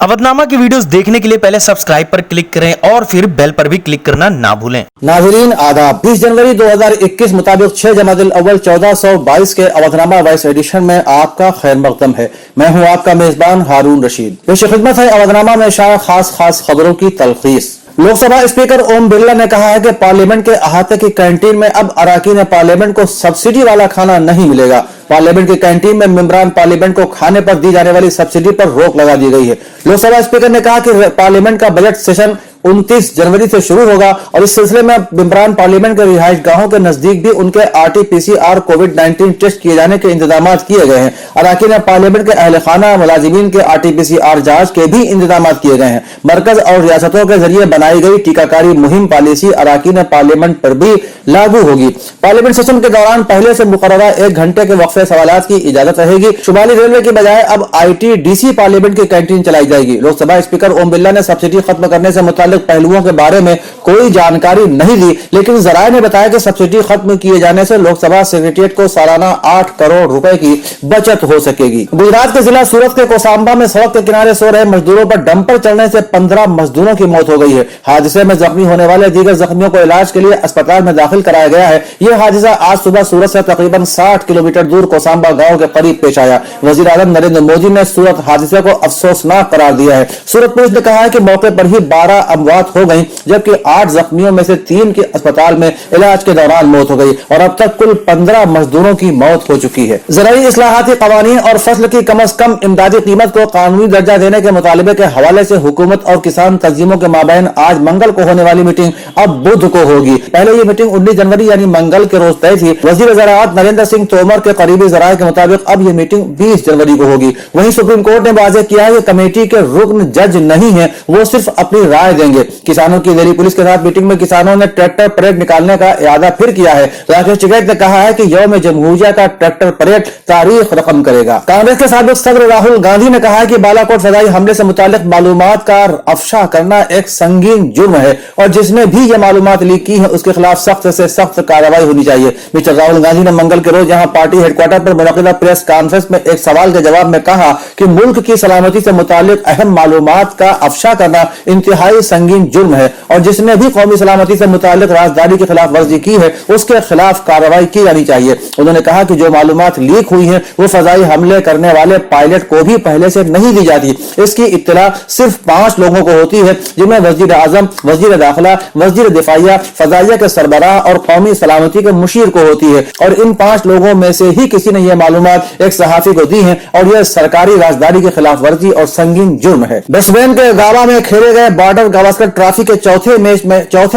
अवधनामा की वीडियोस देखने के लिए पहले सब्सक्राइब पर क्लिक करें और फिर बेल पर भी क्लिक करना ना भूलें। नाज़रीन आदाब, 20 जनवरी 2021 मुताबिक 6 जमादिल अव्वल 1422 के अवधनामा वॉइस एडिशन में आपका खैर मकदम है। मैं हूं आपका मेजबान हारून रशीद। पेश खिदमत है अवधनामा में शाया खास खबरों की तलखीस। लोकसभा स्पीकर ओम बिरला ने कहा है कि पार्लियामेंट के अहाते की कैंटीन में अब अरकान पार्लियामेंट को सब्सिडी वाला खाना नहीं मिलेगा। पार्लियामेंट की कैंटीन में मेंबरान पार्लियामेंट को खाने पर दी जाने वाली सब्सिडी पर रोक लगा दी गई है। लोकसभा स्पीकर ने कहा कि पार्लियामेंट का बजट सेशन 29 जनवरी से शुरू होगा और इस सिलसिले में मेंबरान पार्लियामेंट के रिहाइश गाहों के नजदीक भी उनके RT-PCR कोविड-19 टेस्ट किए जाने के इंतजाम किए गए हैं। अरकान पार्लियामेंट के अहल खाना मुलाजिमीन के RT-PCR जांच के भी इंतजाम किए गए हैं। मरकज और रियासतों के जरिए बनाई गई टीकाकारी मुहिम पॉलिसी अरकान पार्लियामेंट पर भी लागू होगी। पार्लियामेंट सेशन के दौरान पहले से मुकर्ररा 1 घंटे के वक्फे सवालात की इजाजत रहेगी। शुमाली रेलवे की बजाय अब ITDC पार्लियामेंट की कैंटीन चलाई जाएगी। लोकसभा स्पीकर ओम बिरला ने सब्सिडी खत्म करने से मुताल्लिक पहलुओं के बारे में कोई जानकारी नहीं दी, लेकिन जराये ने बताया कि सब्सिडी खत्म किए जाने से लोकसभा सेक्रेटेरिएट को सालाना 8 करोड़ रुपए की बचत हो सकेगी। गुजरात के जिला सूरत के कोसांबा में सड़क के किनारे सो रहे मजदूरों पर डंपर चलने से 15 मजदूरों की मौत हो गई है। हादसे में जख्मी होने वाले दीगर जख्मियों को इलाज के लिए अस्पताल में दाखिल कराया गया है। यह हादसा आज सुबह सूरत से तकरीबन 60 किलोमीटर दूर कोसांबा गांव के करीब पेश आया। वजीर आजम नरेंद्र मोदी ने सूरत हादसे को अफसोसनाक करार दिया है। सूरत पुलिस ने कहा है कि मौके पर ही 12 अमवात हो गई, जबकि 8 जख्मियों में से 3 की अस्पताल में इलाज के दौरान मौत हो गई और अब तक कुल 15 मजदूरों की मौत हो चुकी है। ज़राई इस्लाहाती कवानीन और फसल की कम से कम इमदादी कीमत को कानूनी दर्जा देने के मुतालिबे के हवाले से हुकूमत और किसान तंजीमों के माबैन आज मंगल को होने वाली मीटिंग अब बुध को होगी। पहले ये मीटिंग 19 जनवरी यानी मंगल के रोज तय थी। वजीर ज़राअत नरेंद्र सिंह तोमर के करीबी ज़राए के मुताबिक अब ये मीटिंग 20 जनवरी को होगी। वहीं सुप्रीम कोर्ट ने वाज़ेह किया है कि कमेटी के रुकन जज नहीं है, वो सिर्फ अपनी राय देंगे। किसानों की दिल्ली पुलिस के साथ मीटिंग में किसानों ने ट्रैक्टर परेड निकालने का इरादा फिर किया है। राकेश टिकैत ने कहा है कि यौम जमहूरिया का ट्रैक्टर परेड तारीख रकम करेगा। कांग्रेस के साबिक सदर राहुल गांधी ने कहा है कि बालाकोट फजाई हमले से मुतालिक मालूमात का अफशा करना एक संगीन जुर्म है और जिसने भी ये मालूमात लीक की है उसके खिलाफ सख्त से सख्त कार्रवाई होनी चाहिए। मिस्टर राहुल गांधी ने मंगल के रोज यहां पार्टी हेडक्वार्टर पर मुनक्किदा प्रेस कॉन्फ्रेंस में एक सवाल के जवाब में कहा कि मुल्क की सलामती से मुतालिक अहम मालूमात का अफशा करना इंतहाई संगीन जुर्म है और जिसने भी कौमी सलामती से मुतालिक राजदारी की खिलाफ वर्जी की है उसके खिलाफ कार्रवाई की जानी चाहिए। उन्होंने कहा कि जो मालूमात लीक हुई है वो फजाई हमले करने वाले पायलट को भी पहले से नहीं दी जाती। इसकी इत्तला सिर्फ 5 लोगों को होती है, जिनमें वजीर आजम, वजीर दाखिला, वजीर दिफाइया, फजाइया के सरबराह और कौमी सलामती के मुशीर को होती है और इन 5 लोगों में से ही किसी ने यह मालूमात एक सहाफी को दी है और यह सरकारी राजदारी की खिलाफ वर्जी और संगीन जुर्म है। ब्रिस्बेन के गावा में खेले गए बॉर्डर गावस्कर ट्रॉफी के चौथे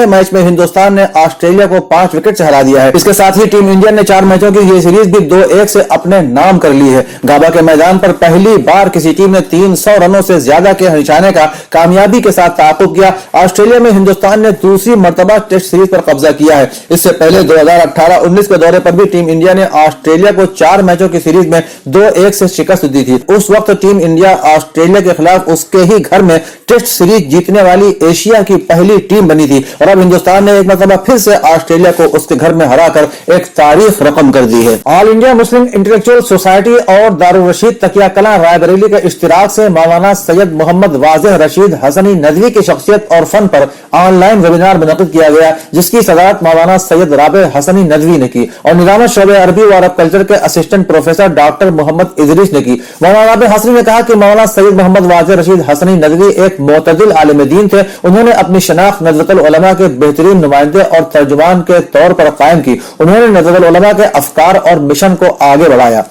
मैच में हिंदुस्तान ने ऑस्ट्रेलिया को 5 विकेट से हरा दिया है। इसके साथ ही टीम इंडिया ने 4 मैचों की ये सीरीज भी 2-1 से अपने नाम कर ली है। गाबा के मैदान पर पहली बार किसी टीम ने 300 रनों से ज्यादा के निशाने का कामयाबी के साथ ताक़ुब किया। ऑस्ट्रेलिया में हिंदुस्तान ने दूसरी मर्तबा टेस्ट सीरीज पर कब्जा किया है। इससे पहले 2018-19 के दौरे पर भी टीम इंडिया ने ऑस्ट्रेलिया को 4 मैचों की सीरीज में 2-1 से शिकस्त दी थी। उस वक्त टीम इंडिया ऑस्ट्रेलिया के खिलाफ उसके ही घर में टेस्ट सीरीज जीतने वाली एशिया की पहली टीम बनी थी और अब हिंदुस्तान ने एक मरतबा फिर से ऑस्ट्रेलिया को उसके घर में हराकर एक तारीख रकम कर दी है। All India Muslim intellectual society और दारुल रशीद तकिया कलां रायबरेली के इश्तिराक से मौलाना सैयद मोहम्मद वाज़ेह रशीद हसनी नदवी की शख्सियत और फन पर ऑनलाइन वेबिनार मुनक़िद किया गया, जिसकी सदारत मौलाना सैयद राबे हसनी नदवी ने की और निज़ाम शोबे अरबी व अरब कल्चर के assistant professor doctor Mohammad Idris ने की। मौलाना राबे हसनी ने कहा कि मौलाना सैयद मोहम्मद वाज़ेह रशीद हसनी नदवी एक मोतदिल आलिम दीन थे। उन्होंने अपनी शनाख्त नज़रतुल उलमा के बेहतरीन नुमाइंदे और तर्जुमान के तौर पर कायम की। उन्होंने नज़रतुल उलमा के अफकार और मिशन को आगे बढ़ाया।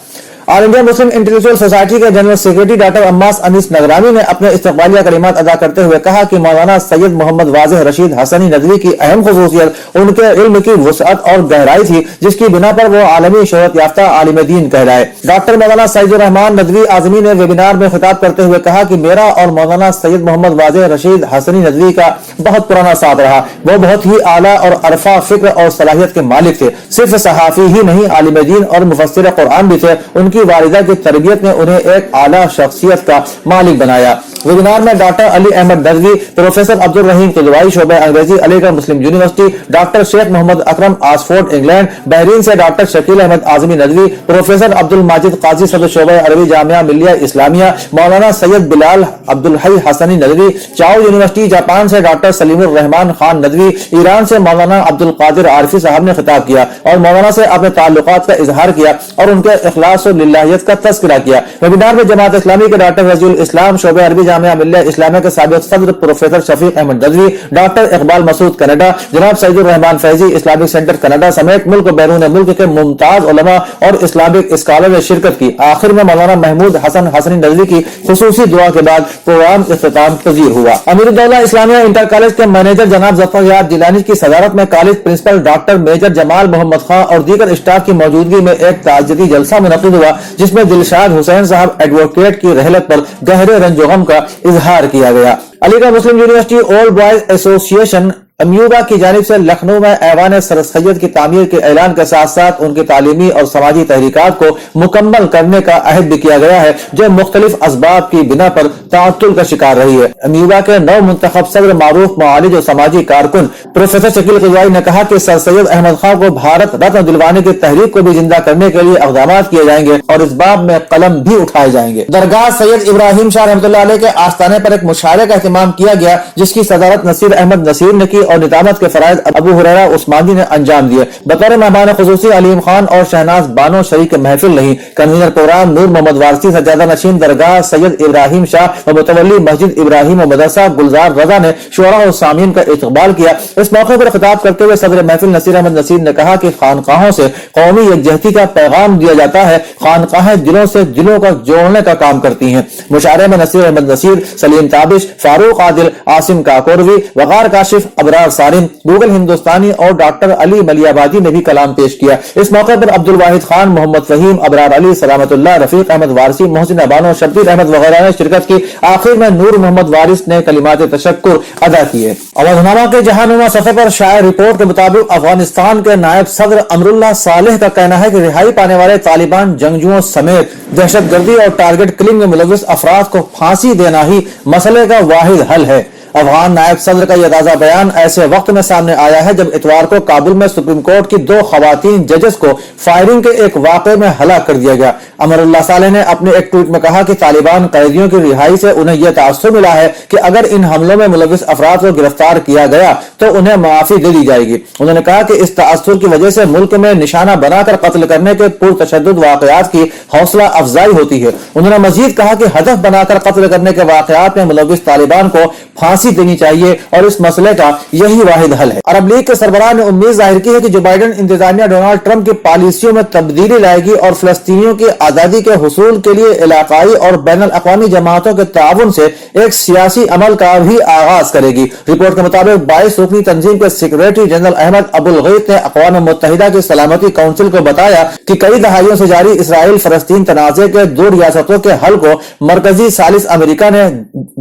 All India Muslim intellectual society के general secretary doctor Ammas Anees Nagrani ने अपने इस्तकबालिया कलिमात अदा करते हुए कहा कि मौलाना सैयद मोहम्मद वाज़ेह रशीद हसनी नदवी की अहम खुसूसियत उनके इल्म की वुसअत और गहराई थी, जिसकी बिना पर वो आलमी शोहरत याफ्ता आलिम दीन कहलाए। डॉक्टर मौलाना सैयदुर रहमान नदवी आज़मी ने वेबिनार में खिताब करते हुए कहा कि मेरा और मौलाना सैयद मोहम्मद वाज़ेह रशीद हसनी नदवी का बहुत पुराना साथ रहा। वो बहुत ही आला और अरफा फिक्र और सलाहियत के मालिक थे। सिर्फ सहाफी ही नहीं, आलिम दीन और मुफस्सिर कुरान भी थे। उनकी वालिदा की तरबियत ने उन्हें एक आला शख्सियत का मालिक बनाया। वेबिनार में डॉक्टर अली अहमद नदवी, प्रोफेसर अब्दुल रहीम किदवाई, शोबे अंग्रेजी, अलीगढ़ मुस्लिम university, doctor Sheikh Mohammad Akram, Oxford England, Bahrain से डॉक्टर शकील अहमद आजमी नदवी, प्रोफेसर अब्दुल माजिद काजी, सदर शोबे अरबी जामिया मिलिया इस्लामिया, मौलाना सैयद बिलाल अब्दुल हई हसनी नदवी, चाओ यूनिवर्सिटी, जापान से डॉक्टर सलीमुर रहमान खान नदवी, ईरान से मौलाना अब्दुल कादिर आरिफी साहब ने खिताब किया और मौलाना से अपने ताल्लुकात का इजहार किया और उनके इखलास और लिल्लाहियत का तज़किरा किया। वेबिनार में जमात इस्लामी के डॉक्टर रजीउल इस्लाम, शोबे अरबी जामिया मिलिया इस्लामिया के साबिक सदर professor Shafiq Ahmad Nadvi, doctor Iqbal Masood Canada, जनाब Saeedur Rahman Faizi Islamic centre Canada समेत मुल्क बैरून मुल्क के मुमताज उलमा और इस्लामिक स्कॉलर ने शिरकत की। आखिर में मौलाना महमूद हसन हसनी नदवी की खुसूसी दुआ के बाद प्रोग्राम इख्तिताम पजीर हुआ। अमीरुद्दौला इस्लामिया इंटर कॉलेज के मैनेजर जनाब जफर याद जिलानी की सदारत में college principal doctor major Jamal Mohammad Khan और दीगर स्टाफ की मौजूदगी में एक ताजियती जलसा मुनक्किद हुआ, जिसमें दिलशाद हुसैन साहब एडवोकेट की रहलत पर गहरे रंजोगम का इजहार किया गया। अलीगढ़ मुस्लिम यूनिवर्सिटी ओल्ड बॉयज एसोसिएशन अम्यूबा की जानिब से लखनऊ में ऐवान सर सैयद की तामीर के ऐलान के साथ साथ उनकी तालीमी और समाजी तहरीकात को मुकम्मल करने का अहद भी किया गया है, जो मुख्तलिफ असबाब की बिना पर ताअत्तुल का शिकार रही है। अम्यूबा के नौ मुंतखब सदर मारूफ मुआलिज और समाजी कारकुन प्रोफेसर शकील किदवाई ने कहा कि सर सैयद अहमद खां को भारत रत्न दिलवाने की तहरीक को भी जिंदा करने के लिए इक़दाम किए जाएंगे और इस बाब में कलम भी उठाए जाएंगे। दरगाह सैयद इब्राहिम शाह रहमतुल्लाह अलैह के आस्थाने पर एक मुशायरे का एहतमाम किया गया, जिसकी सदारत नसीर अहमद नसीर ने की और निजामत के फराइज अबू हुरैरा उस्मानी ने अंजाम दिए। बतौर मेहमान खुसूसी अलीम खान और शहनाज बानो शरीक महफिल रही। कन्वीनर प्रोग्राम नूर मोहम्मद वारसी, सज्जादा नशीन दरगाह सैयद इब्राहिम शाह और मुतवल्ली मस्जिद इब्राहिम और मदरसा गुलजार रजा ने शुरा और सामीन का इस्तकबाल किया। इस मौके पर खिताब करते हुए सदर महफिल नसीर अहमद नसीर ने कहा कि खानकाहों से कौमी यकजहती का पैगाम दिया जाता है। खानकाहें दिलों से दिलों का जोड़ने का काम करती हैं। मुशायरे में नसीर अहमद नसीर, सलीम ताबिश, फारूक आदिल, आसिम काकोरवी, वकार काशिफ, अबरार सारिम, गूगल हिंदुस्तानी और डॉक्टर अली मलियाबादी ने भी कलाम पेश किया। इस मौके पर अब्दुल वाहिद खान, मोहम्मद फहीम, अबरार अली, सलामतुल्लाह, रफीक अहमद वारसी, मोहसिन अबानो, शब्बीर अहमद वगैरह ने शिरकत की। आखिर में नूर मोहम्मद वारिस ने कलिमात तशक्कुर अदा किए। अवधनामा के जहानुमा सफर पर शायर रिपोर्ट के मुताबिक अफगानिस्तान के नायब सदर अमरुल्लाह सालेह का कहना है कि रिहाई पाने वाले तालिबान जंगजुओं समेत दहशतगर्दी और टारगेट किलिंग में मुलव्विस अफराद को फांसी देना ही मसले का वाहिद हल है। अफगान नायब सदर का यह ताजा बयान ऐसे वक्त में सामने आया है जब इतवार को काबुल में सुप्रीम कोर्ट की 2 खवातीन जजेस को फायरिंग के एक वाक़े में हलाक कर दिया गया। अमरुल्लाह सालेह ने अपने एक ट्वीट में कहा कि तालिबान कैदियों की रिहाई से उन्हें यह तासुर मिला है कि अगर इन हमलों में मुलव्विस अफराद को गिरफ्तार किया गया तो उन्हें माफी दे दी जाएगी। उन्होंने कहा कि इस तासुर की वजह से मुल्क में निशाना बनाकर कत्ल करने के पुरतशद्दुद वाक़यात की हौसला अफजाई होती है। उन्होंने मजीद कहा कि हदफ बनाकर कत्ल करने के वाक़यात में मुलव्विस तालिबान को फांसी देनी चाहिए और इस मसले का यही वाहिद हल है। अरब लीग के सरबराह ने उम्मीद जाहिर की है कि जो बाइडेन इंतजामिया डोनाल्ड ट्रंप की पॉलिसियों में तब्दीली लाएगी और फिलिस्तीनियों की आजादी के हुसूल के लिए इलाकाई और बैनुल अक़वामी जमातों के ताउन से एक सियासी अमल का भी आगाज करेगी। रिपोर्ट के मुताबिक 22 रुकनी तंजीम के सेक्रेटरी जनरल अहमद अबुल गैत ने अक़वाम मुत्तहिदा की सलामती काउंसिल को बताया कि कई दहाइयों से जारी इसराइल फलस्तीन तनाज़े के 2 रियासतों के हल को मरकजी सालिस अमेरिका ने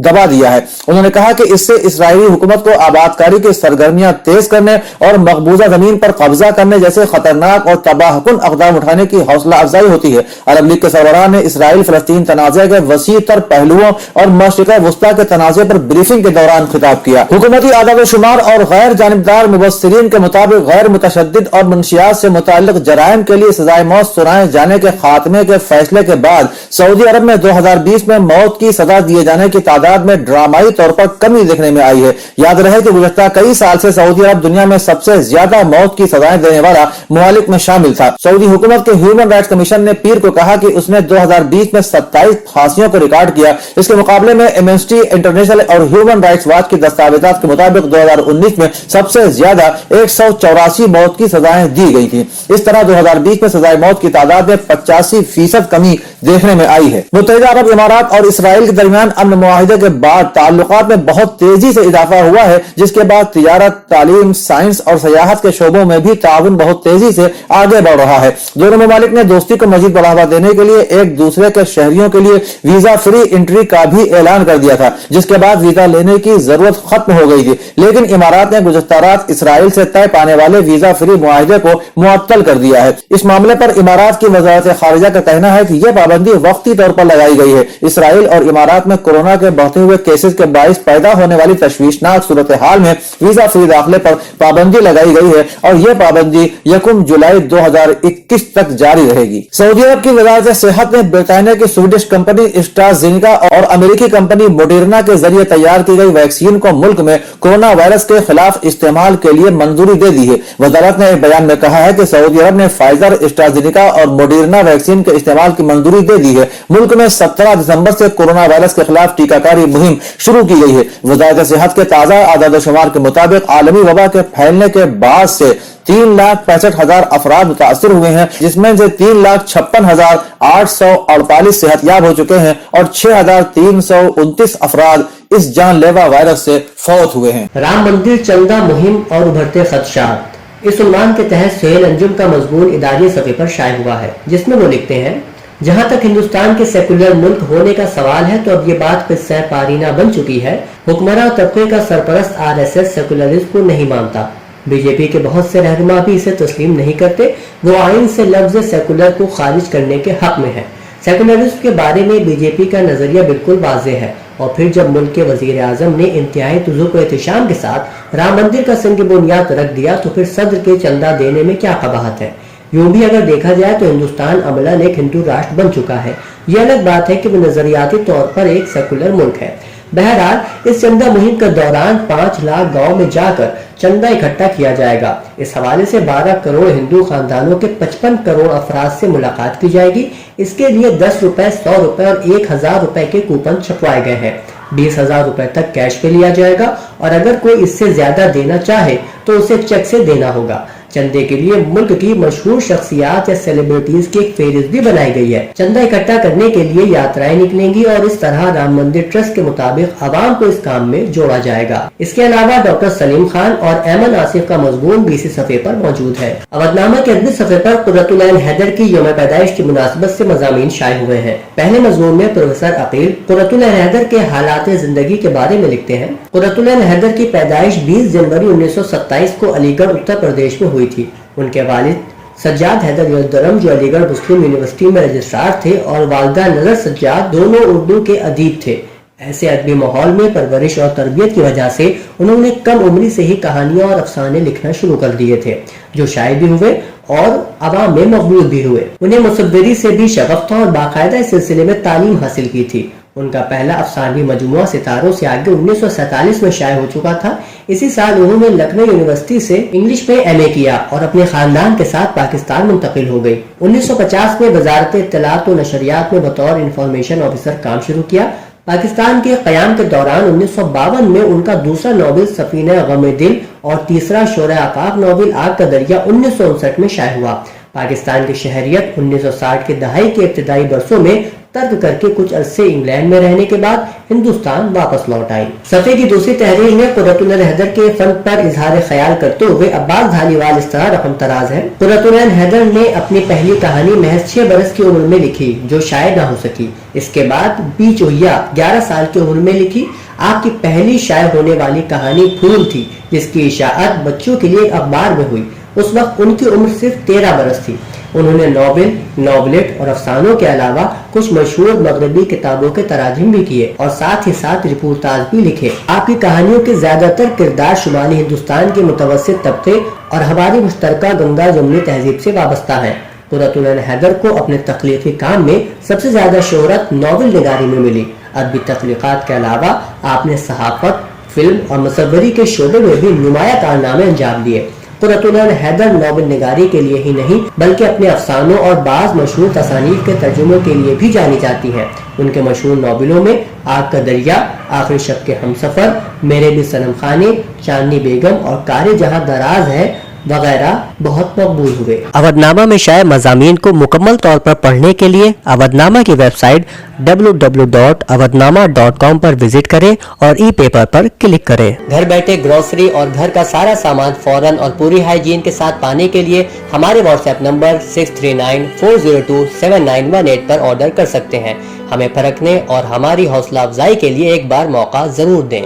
दबा दिया है। उन्होंने कहा कि इससे इसराइली हुकूमत को आबादकारी की सरगर्मियां तेज करने और मकबूजा जमीन पर कब्जा करने जैसे खतरनाक और तबाहकुन इक़दाम उठाने की हौसला अफजाई होती है। अरब लीग के सरबराह ने इसराइल फलस्तीन तनाज़े के वसी तर पहलुओं और मशरिक़ वस्ता के तनाज़े पर ब्रीफिंग के दौरान खिताब किया। हुकूमती आदाद शुमार और गैर जानिबदार मुबस्सिरीन के मुताबिक गैर मुतशद्दिद और मुनशियात से मुताल्लिक़ जराइम के लिए सजाए मौत सुनाए जाने के खात्मे के फैसले के बाद सऊदी अरब में 2020 में मौत की सजा दिए जाने की तादाद में ड्रामाई तौर पर कमी देखने में आई है। याद रहे कि गुज़श्ता कई साल से सऊदी अरब दुनिया में सबसे ज्यादा मौत की सजाएं देने वाला मुमालिक में शामिल था। सऊदी हुकूमत के ह्यूमन राइट्स कमीशन ने पीर को कहा कि उसने 2020 में 27 फांसियों को रिकॉर्ड किया। इसके मुकाबले में एमनेस्टी इंटरनेशनल और ह्यूमन राइट्स वॉच की दस्तावेजात के मुताबिक 2019 में सबसे ज्यादा 184 मौत की सजाएं दी गई थी। इस तरह 2020 में सजाए मौत की तादाद में 85% कमी देखने में आई है। मुत्तहिदा अरब इमारात और इसराइल के दरमियान अमन मुआहिदे के बाद ताल्लुकात में बहुत तेजी से इजाफा हुआ है, जिसके बाद तिजारत, तालीम, साइंस और सयाहत के शोबों में भी ताउन बहुत तेजी से आगे बढ़ रहा है। दोनों ममालिक ने दोस्ती को मजीद बढ़ावा देने के लिए एक दूसरे के शहरियों के लिए वीजा फ्री एंट्री का भी ऐलान कर दिया था, जिसके बाद वीजा लेने की जरूरत खत्म हो गई थी। लेकिन इमारात ने गुज़श्ता रात इसराइल से तय पाने वाले वीजा फ्री मुआहिदे को मुअत्तल कर दिया है। इस मामले पर इमारात की वज़ारत खारिजा का कहना है कि यह पाबंदी वक्ती तौर पर लगाई गई है। इसराइल और इमारात में कोरोना के बढ़ते हुए केसेस के बाइस पैदा होने वाली तशवीशनाक सूरत हाल में वीजा फ्री दाखिले पर पाबंदी लगाई गई है और यह पाबंदी 1 जुलाई 2021 तक जारी रहेगी। सऊदी अरब की वजारत सेहत ने ब्रिटानिया की स्वीडिश कंपनी एस्ट्राजेनेका और अमेरिकी कंपनी मोडेर्ना के जरिए तैयार की गई वैक्सीन को मुल्क में कोरोना वायरस के खिलाफ इस्तेमाल के लिए मंजूरी दे दी है। वजारत ने एक बयान में कहा है कि सऊदी अरब ने फाइजर, एस्ट्राजेनेका और मोडेर्ना वैक्सीन के इस्तेमाल की मंजूरी दे दी है। मुल्क में 17 दिसंबर से कोरोना वायरस के खिलाफ टीकाकारी मुहिम शुरू की गई है। वजारत सेहत के ताजा आदाद शुमार के मुताबिक आलमी वबा के फैलने के बाद से 3,65,000 अफराद मुतासर हुए हैं, जिसमें से 3,56,848 सेहतयाब हो चुके हैं और 6,329 अफराद इस जानलेवा वायरस से फौत हुए हैं। राम मंदिर चंदा मुहिम और उभरते खदशात, इस उन्वान के तहत सुहेल अंजुम का मजमून इदारी सफ़े पर शाये हुआ है, जिसमें वो लिखते हैं, जहां तक हिंदुस्तान के सेकुलर मुल्क होने का सवाल है तो अब ये बात किस्सा पारीना बन चुकी है। हुक्मरान तबके का सरपरस्त RSS सेकुलरिज्म को नहीं मानता। बीजेपी के बहुत से रहनुमा भी इसे तस्लीम नहीं करते। वो आइन से लफ्ज सेकुलर को खारिज करने के हक में है। सेकुलरिज्म के बारे में बीजेपी का नजरिया बिल्कुल वाज़ेह है। और फिर जब मुल्क के वजीर आजम ने इंतहाई तुज़ुक व एहतिशाम के साथ राम मंदिर का संग बुनियाद रख दिया तो फिर सदर के चंदा देने में क्या कबाहत है। यूं भी अगर देखा जाए तो हिंदुस्तान अमलन एक हिंदू राष्ट्र बन चुका है। यह अलग बात है कि वो नजरियाती तौर पर एक सेकुलर मुल्क है। बहरहाल इस चंदा मुहिम के दौरान 5 लाख गाँव में जाकर चंदा इकट्ठा किया जाएगा। इस हवाले से 12 करोड़ हिंदू खानदानों के 55 करोड़ अफराद से मुलाकात की जाएगी। इसके लिए 10 रुपए, 100 रुपए और 1,000 रुपए के कूपन छपवाए गए हैं। 20,000 रुपए तक कैश पे लिया जाएगा और अगर कोई इससे ज्यादा देना चाहे तो उसे चेक से देना होगा। चंदे के लिए मुल्क की मशहूर शख्सियात या सेलिब्रिटीज की एक फेहरिस्त भी बनाई गई है। चंदा इकट्ठा करने के लिए यात्राएं निकलेंगी और इस तरह राम मंदिर ट्रस्ट के मुताबिक आवाम को इस काम में जोड़ा जाएगा। इसके अलावा डॉक्टर सलीम खान और ऐमन आसिफ का मजमून BC सफ़े पर मौजूद है। अवधनामा के अदबी सफ़े पर कुर्रतुल ऐन हैदर की यौम पैदाइश की मुनासबत से मज़ामीन शाये हुए हैं। पहले मजमून में प्रोफेसर अकील कुर्रतुल ऐन हैदर के हालात जिंदगी के बारे में लिखते हैं। कुर्रतुल ऐन हैदर की पैदाइश 20 जनवरी 1927 को अलीगढ़ उत्तर प्रदेश में हुई थी। उनके वालिद सज्जाद हैदर यलदरम जो अलीगढ़ मुस्लिम यूनिवर्सिटी में रजिस्ट्रार थे और वालिदा नजर सज्जाद दोनों उर्दू के अदीब थे। ऐसे अदबी माहौल में परवरिश और तरबियत की वजह से उन्होंने कम उम्री से ही कहानियां और अफसाने लिखना शुरू कर दिए थे, जो शाये भी हुए और अवाम में मकबूल भी हुए। उन्हें मुसव्विरी से भी शगफ था और बाकायदा इस सिलसिले में तालीम हासिल की थी। उनका पहला अफसानवी मजमुआ सितारों से आगे 1947 में शाये हो चुका था। इसी साल उन्होंने लखनऊ यूनिवर्सिटी से इंग्लिश में MA किया और अपने खानदान के साथ पाकिस्तान मुंतकिल हो गई। 1950 में वजारत इत्तलात व नशरियात में बतौर इंफॉर्मेशन ऑफिसर काम शुरू किया। पाकिस्तान के क़याम के दौरान 1952 में उनका दूसरा नॉवेल सफीना गम दिल और तीसरा शोरा आफाक नॉवेल आग का दरिया 1959 में शाये हुआ। पाकिस्तान की शहरियत 1960 के दहाई के इब्तिदाई बरसों में तर्क करके कुछ अरसे इंग्लैंड में रहने के बाद हिंदुस्तान वापस लौट आई। सफ़े की दूसरी तहरीर में कुर्रतुल ऐन हैदर के फन पर इजहार ख्याल करते हुए अब्बास धालीवाल इस तरह रकम तराज है। कुर्रतुल ऐन हैदर ने अपनी पहली कहानी महज 6 बरस की उम्र में लिखी, जो शाये न हो सकी। इसके बाद बी चोहिया 11 साल की उम्र में लिखी। आपकी पहली शाये होने वाली कहानी फूल थी, जिसकी इशाअत बच्चों के लिए एक अखबार में हुई। उस वक्त उनकी उम्र सिर्फ 13 बरस थी। उन्होंने नॉवेल, नॉवलेट और अफसानों के अलावा कुछ मशहूर मगरबी किताबों के तराजिम भी किए और साथ ही साथ रिपोर्टाज भी लिखे। आपकी कहानियों के ज्यादातर किरदार शुमाली हिंदुस्तान के मुतवस्सित तबके और हमारी मुश्तरका गंगा जमुनी तहजीब से वाबस्ता है। कुर्रतुल ऐन हैदर को अपने तख्लीकी काम में सबसे ज्यादा शोहरत नॉवेल निगारी में मिली। अदबी तख्लीकात के अलावा आपने सहाफत, फिल्म और मुसव्वरी के शोबे में भी नुमाया कारनामे अंजाम दिए। कुर्रतुल ऐन हैदर नॉवेल निगारी के लिए ही नहीं बल्कि अपने अफसानों और बाज मशहूर तसानीफ के तर्जुमों के लिए भी जानी जाती हैं। उनके मशहूर नॉवेलों में आग का दरिया, आखिरी शब के हमसफर, मेरे भी सनम खाने, चांदनी बेगम और कारे जहां दराज है वगैरह बहुत मकबूल हुए। अवधनामा में शाये मज़ामीन को मुकम्मल तौर पर पढ़ने के लिए अवधनामा की वेबसाइट www.awadhnama.com पर विजिट करें और ई-पेपर पर क्लिक करें। घर बैठे ग्रोसरी और घर का सारा सामान फौरन और पूरी हाइजीन के साथ पाने के लिए हमारे व्हाट्सएप नंबर 6394027918 पर ऑर्डर कर सकते हैं। हमें परखने और हमारी हौसला अफजाई के लिए एक बार मौका जरूर दें।